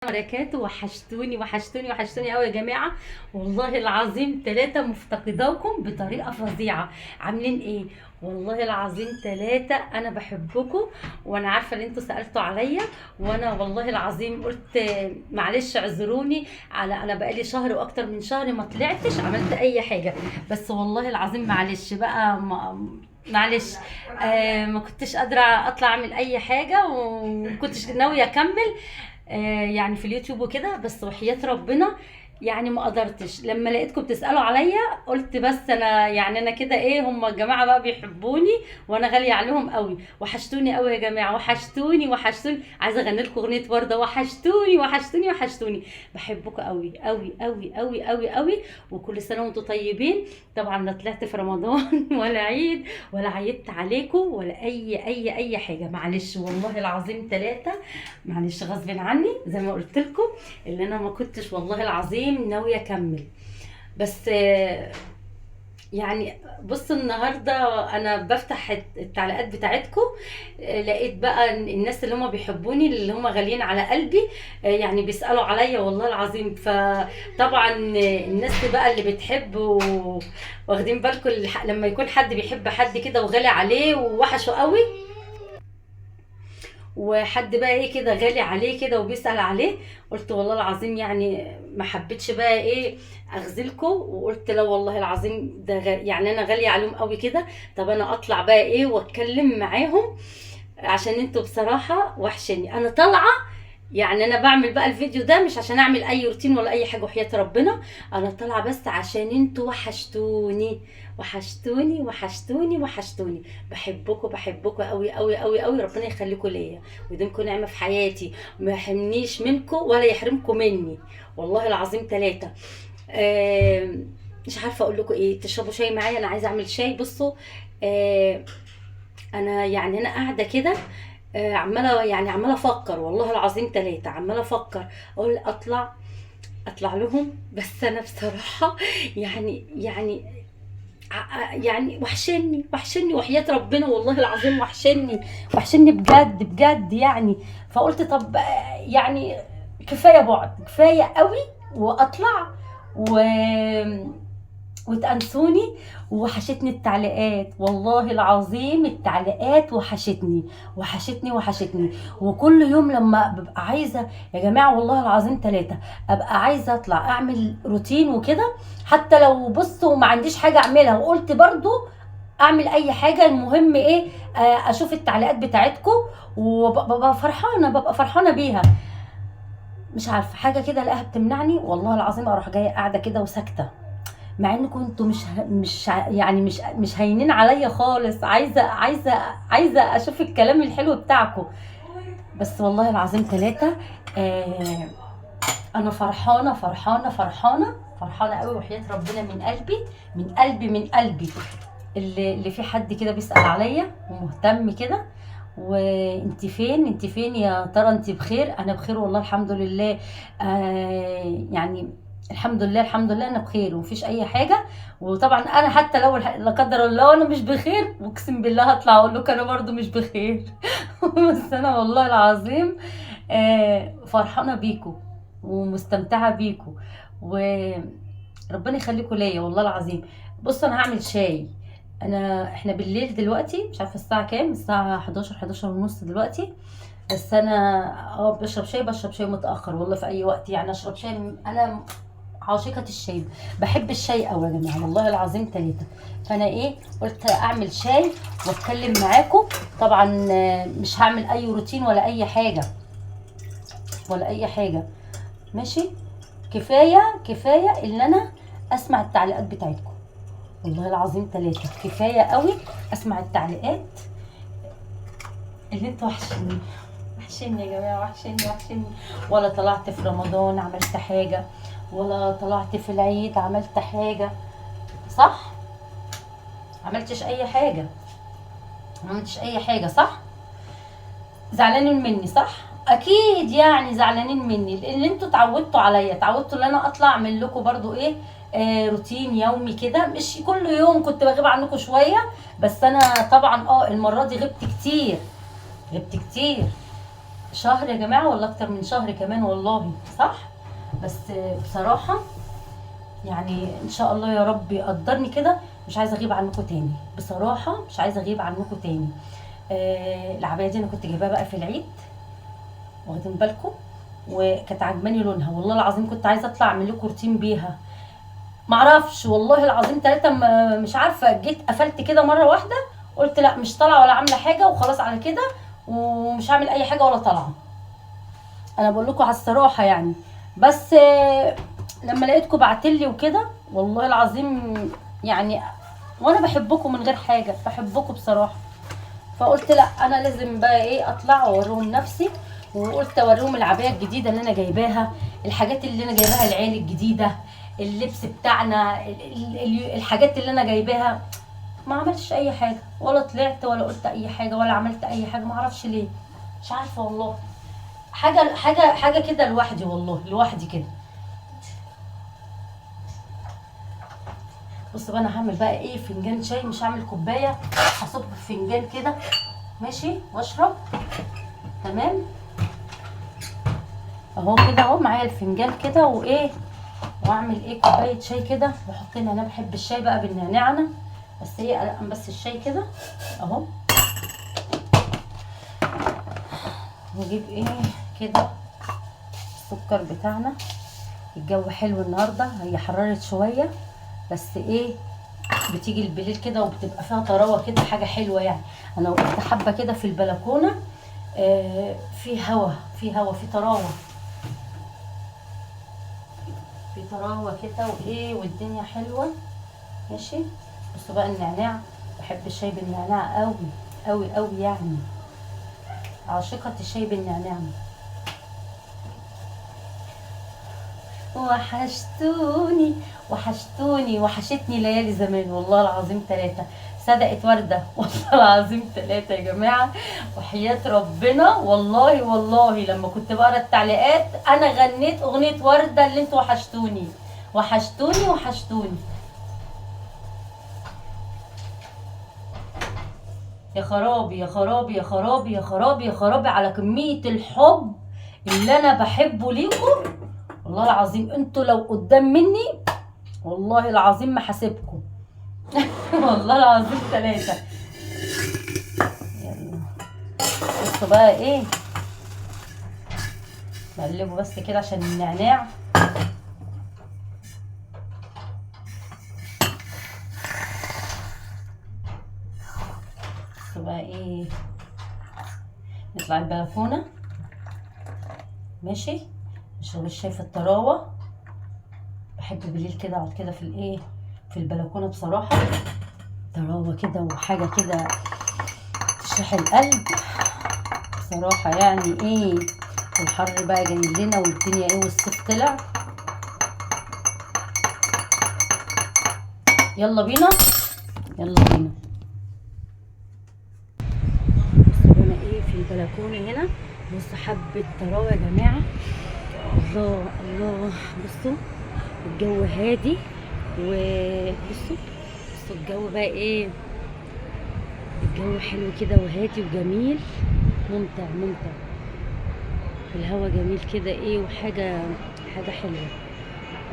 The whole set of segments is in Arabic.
بركاته. وحشتوني قوي يا جماعه. والله العظيم ثلاثه مفتقداكم بطريقه فظيعه. عاملين ايه؟ والله العظيم ثلاثه انا بحبكم، وانا عارفه ان انتوا سالتوا عليا، وانا والله العظيم قلت معلش اعذروني. انا بقالي شهر واكتر من شهر ما طلعتش عملت اي حاجه، بس والله العظيم معلش بقى معلش. ما كنتش قادره اطلع اعمل اي حاجه، ومكنتش ناويه اكمل يعني في اليوتيوب وكده، بس وحياة ربنا يعني ما قدرتش. لما لقيتكم بتسألوا عليا قلت بس انا يعني انا كده ايه، هم الجماعة بقى بيحبوني وانا غالية عليهم قوي. وحشتوني قوي يا جماعة، وحشتوني. عايزة اغني لكم اغنية وردة، وحشتوني. بحبكم قوي قوي قوي قوي قوي قوي. وكل سنة وانتم طيبين. طبعا لا طلعت في رمضان ولا عيد ولا عيدت عليكم ولا اي حاجة. معلش والله العظيم ثلاثة، معلش غصب عني زي ما قلت لكم، اللي انا ما كنتش والله العظيم ناويه اكمل. بس يعني بص النهارده انا بفتح التعليقات بتاعتكم، لقيت بقى إن الناس اللي هم بيحبوني اللي هم غاليين على قلبي يعني بيسالوا عليا والله العظيم. فطبعا الناس بقى اللي بتحب واخدين بالكم لما يكون حد بيحب حد كده وغالي عليه ووحشه قوي، وحد بقى ايه كده غالي عليه كده وبيسأل عليه، قلت والله العظيم يعني ما حبيتش بقى ايه اغزلكم، وقلت لا والله العظيم ده يعني انا غالية عليهم قوي كده. طب انا اطلع بقى ايه واتكلم معاهم، عشان انتوا بصراحة وحشني. انا طالعة يعني انا بعمل بقى الفيديو ده مش عشان اعمل اي روتين ولا اي حاجه، وحياة ربنا انا طالعه بس عشان انتوا وحشتوني. بحبكم قوي قوي قوي قوي. ربنا يخليكم ليا ويديمكم نعمه في حياتي، وما يحرمنيش منكم ولا يحرمكم مني. والله العظيم ثلاثه. مش عارفه اقول لكم ايه. تشربوا شاي معايا؟ انا عايزه اعمل شاي. بصوا آه انا يعني انا قاعده كده عماله افكر والله العظيم ثلاثه، عماله افكر اقول اطلع لهم. بس انا بصراحه يعني وحشني وحياة ربنا والله العظيم وحشني بجد يعني. فقلت طب يعني كفايه بعد، كفايه قوي، واطلع و وتأنسوني. وحشتني التعليقات والله العظيم، التعليقات وحشتني. وكل يوم لما ببقى عايزة يا جماعة والله العظيم ثلاثة ابقى عايزة اطلع اعمل روتين وكده، حتى لو بصوا ما عنديش حاجة اعملها، وقلت برضو اعمل اي حاجة. المهم ايه؟ اشوف التعليقات بتاعتكم ببقى فرحانة بيها. مش عارفة حاجة كده الاقيها بتمنعني والله العظيم، اروح جاية قاعدة كده وساكتة، مع انكم انتوا يعني مش هينين عليا خالص. عايزه اشوف الكلام الحلو بتاعكم. بس والله العظيم ثلاثة آه انا فرحانه قوي وحياة ربنا، من قلبي اللي في حد كده بيسأل عليا ومهتم كده. انت فين يا ترى؟ انت بخير؟ انا بخير والله الحمد لله. يعني الحمد لله انا بخير ومفيش اي حاجه. وطبعا انا حتى لو لا قدر الله انا مش بخير، اقسم بالله هطلع اقول لك انا برضو مش بخير. بس انا والله العظيم فرحانه بيكم ومستمتعه بيكم، وربنا يخليكم ليا والله العظيم. بص انا هعمل شاي. احنا بالليل دلوقتي، مش عارفه الساعه كام، الساعه 11 ونص دلوقتي. بس انا بشرب شاي متاخر والله، في اي وقت يعني اشرب شاي. انا عاشقة الشاي، بحب الشاي قوي يا جماعه والله العظيم ثلاثة. فانا ايه قلت اعمل شاي واتكلم معاكم. طبعا مش هعمل اي روتين ولا اي حاجه ماشي. كفايه ان انا اسمع التعليقات بتاعتكم والله العظيم ثلاثة. كفايه قوي اسمع التعليقات اللي انتوا وحشني يا جماعه، وحشني. ولا طلعت في رمضان عملت حاجه، ولا طلعت في العيد عملت حاجه، صح؟ عملتش اي حاجه صح؟ زعلانين مني صح؟ اكيد يعني زعلانين مني، لان انتوا اتعودتوا عليا، اتعودتوا ان انا اطلع اعمل لكم برضو ايه روتين يومي كده. مش كل يوم، كنت بغيب عنكم شويه، بس انا طبعا المره دي غبت كتير. شهر يا جماعه ولا اكتر من شهر كمان والله، صح. بس بصراحه يعني ان شاء الله يا رب يقدرني كده، مش عايزه اغيب عنكم تاني، بصراحه مش عايزه اغيب عنكم تاني. العبايه دي انا كنت جايباها بقى في العيد، واخدين بالكم، وكانت عجباني لونها، والله العظيم كنت عايزه اطلع اعمل لكم روتين بيها. معرفش والله العظيم ثلاثة، مش عارفه، جيت قفلت كده مره واحده، قلت لا مش طالعه ولا عامله حاجه وخلاص على كده، ومش هعمل اي حاجه ولا طالعه. انا بقول لكم على الصراحه يعني. بس لما لقيتكم بعتلي وكده والله العظيم يعني، وانا بحبكم من غير حاجه، بحبكم بصراحه. فقلت لا انا لازم بقى ايه اطلع واوريهم نفسي، وقلت اوريهم العبايه الجديده اللي انا جايباها، الحاجات اللي انا جايباها، العين الجديده، اللبس بتاعنا، الحاجات اللي انا جايباها. ما عملتش اي حاجه، ولا طلعت ولا قلت اي حاجه ولا عملت اي حاجه، ما اعرفش ليه، مش عارفه والله. حاجه كده لوحدي، والله لوحدي كده. بص بقى، انا هعمل بقى ايه فنجان شاي، مش هعمل كوبايه، هصب في فنجان كده ماشي واشرب. تمام اهو كده، اهو معايا الفنجان كده وايه، واعمل ايه كوبايه شاي كده، واحط لنا، انا بحب الشاي بقى بالنعناع انا، بس ايه ارقم بس الشاي كده اهو، نجيب ايه كده السكر بتاعنا. الجو حلو النهارده، هي حررت شويه بس ايه، بتيجي بالليل كده وبتبقى فيها طراوه كده، حاجه حلوه يعني. انا وقفت حبه كده في البلكونه، في هوا، في طراوه، في طراوه كده وايه، والدنيا حلوه ماشي. بصوا بقى النعناع، بحب الشاي بالنعناع قوي قوي قوي يعني، عاشقة الشاي بالنعناع. وحشتوني وحشتوني وحشتني ليالي زمان، والله العظيم ثلاثة، صدقت وردة والله العظيم ثلاثة يا جماعة، وحياة ربنا والله والله لما كنت بقرا التعليقات أنا غنيت أغنية وردة اللي انتوا وحشتوني وحشتوني وحشتوني. يا خرابي يا خرابي يا خرابي يا خرابي يا خرابي على كمية الحب اللي أنا بحبه ليكم، والله العظيم انتوا لو قدام مني والله العظيم ما حاسبكم والله العظيم ثلاثة. يلا بصوا بقى ايه، نقلبه بس كده عشان النعناع. بصوا بقى ايه، نطلع البلكونة ماشي، نشرب الشاي في الطراوة. بحب بالليل كده اقعد كده في الايه، في البلكونة بصراحة، طراوة كده وحاجة كده تشرح القلب بصراحة يعني ايه. الحر بقى جاي لنا والدنيا ايه، والصيف طلع. يلا بينا يلا بينا. بصوا انا ايه في البلكونة هنا، بصوا حبة طراوة يا جماعة، الله الله. بصوا الجو هادي، وبصوا الجو بقى ايه، الجو حلو كده وهادي وجميل، ممتع ممتع، الهوا جميل كده ايه، حاجة حلوة.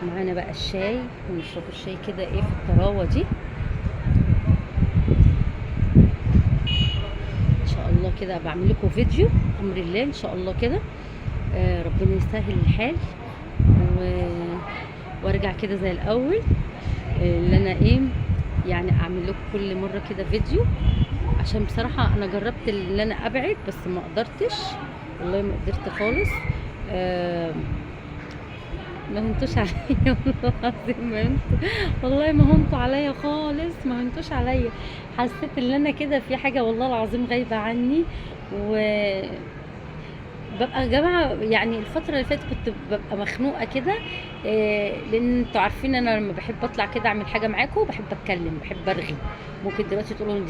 معانا بقى الشاي، ونشرب الشاي كده ايه في الطراوة دي ان شاء الله. كده بعمل لكم فيديو امر الله ان شاء الله كده، ربنا يسهل الحال وارجع كده زي الاول، اللي انا ايه يعني اعمل لكم كل مره كده فيديو، عشان بصراحه انا جربت اللي انا ابعد بس ما قدرتش، والله ما قدرت خالص. ما هنتوش عليا والله العظيم، ما هنتوا والله، ما هنتوا عليا خالص، ما هنتوش عليا. حسيت ان انا كده في حاجه والله العظيم غايبه عني، و ببقى يا جماعه يعني الفتره اللي فاتت كنت ببقى مخنوقه كده، لان انتوا عارفين انا لما بحب اطلع كده اعمل حاجه معاكم بحب اتكلم، بحب ارغي. ممكن دلوقتي تقولوا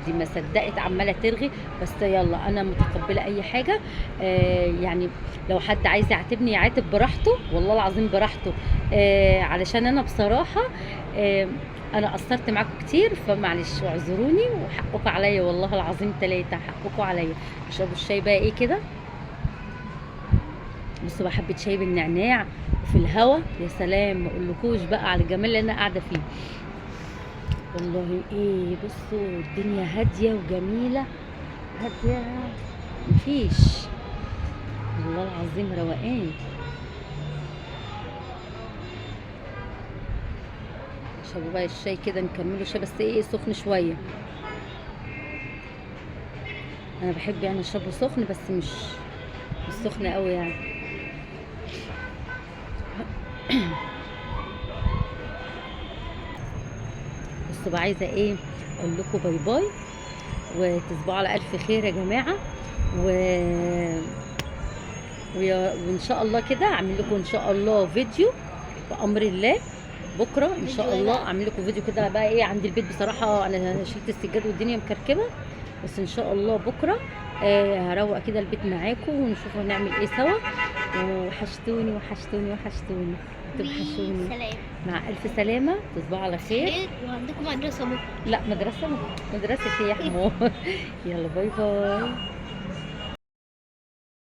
دي ما صدقت عماله ترغي، بس يلا انا متقبله اي حاجه. يعني لو حد عايز يعاتبني يعاتب براحته، والله العظيم براحته، علشان انا بصراحه انا قصرت معاكم كتير، فمعلش واعذروني، وحقكم عليا والله العظيم ثلاثة، حقكم عليا. اشربوا الشاي بقى ايه كده بصوا بقى حبه شاي بالنعناع وفي الهوا، يا سلام ما اقولكوش بقى على الجمال اللي انا قاعده فيه. والله ايه، بصوا الدنيا هاديه وجميله، هاديه مفيش، والله العظيم روقان. اشربوا بقى الشاي كده، نكمله شاي بس ايه سخن شويه. انا بحب يعني اشربه سخن بس مش سخن قوي يعني. بصوا بقى عايزه ايه اقول لكم باي باي، وتصبحوا على الف خير يا جماعه، و... وان شاء الله كده اعمل لكم ان شاء الله فيديو بامر الله بكره ان شاء الله. اعمل لكم فيديو كده بقى ايه عند البيت، بصراحه انا شلت السجاد والدنيا مكركبه، بس ان شاء الله بكره هروق كده البيت معاكم ونشوف هنعمل ايه سوا. وحشتوني وحشتوني وحشتوني، توحشوني. سلام. مع الف سلامه، تصبحوا على خير. وعندكم مدرسة بكرة. لا مدرسه ايه يا حمو. يلا باي باي.